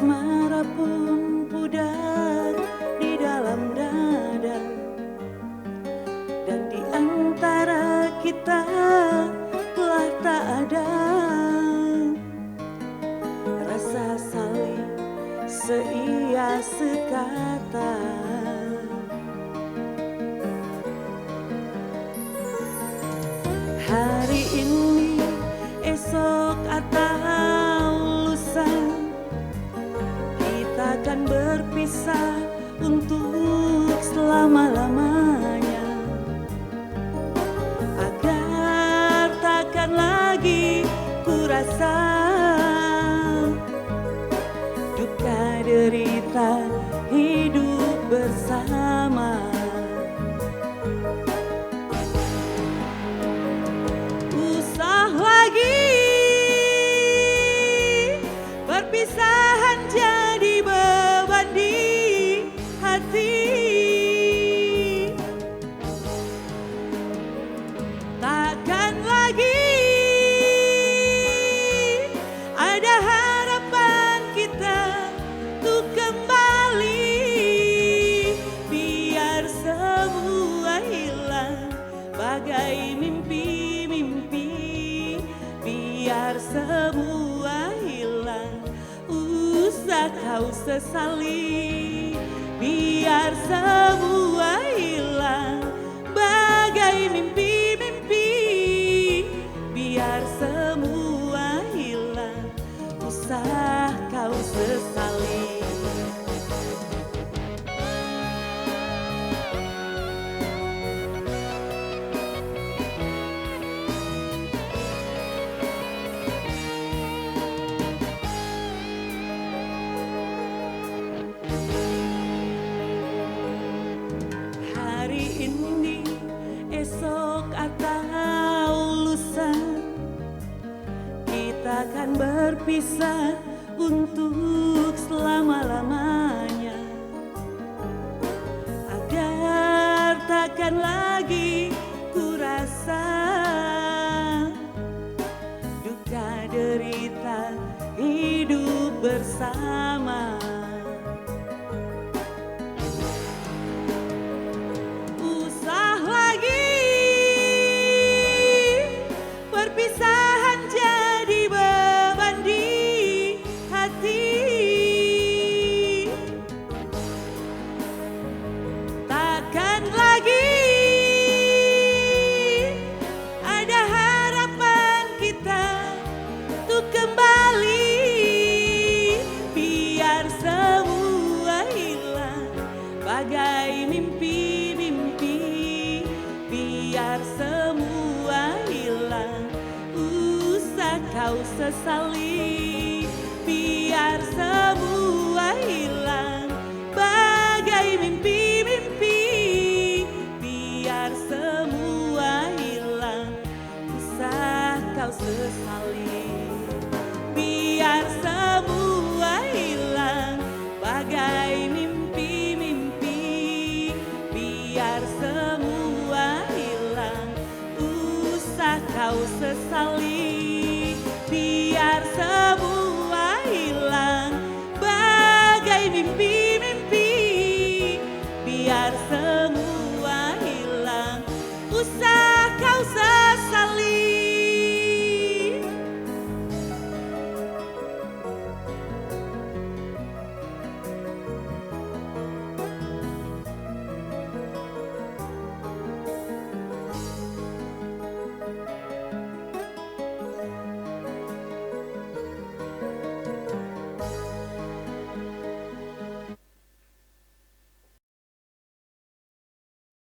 asmara pun pudar di dalam dada, dan di antara kita telah tak ada rasa saling seia sekata. Hari ini, esok atau lusa, kita akan berpisah untuk selama-lamanya, agar takkan lagi ku rasa duka derita hidup bersama. Perpisahan jadi beban di hati, takkan lagi ada harapan kita untuk kembali. Biar semua hilang bagai mimpi-mimpi, biar semua hilang usah kau sesali. Biar semua hilang bagai mimpi-mimpi, biar semua hilang usah kau sesali. Ini, esok atau lusa, kita akan berpisah untuk selama-lamanya, agar takkan lagi ku rasa duka derita hidup bersama. Perpisahan jadi beban di hati, takkan lagi ada harapan kita untuk kembali. Biar semua hilang bagai mimpi-mimpi, biar semua hilang usah kau sesali. Biar semua hilang bagai mimpi-mimpi, biar semua hilang usah kau sesali.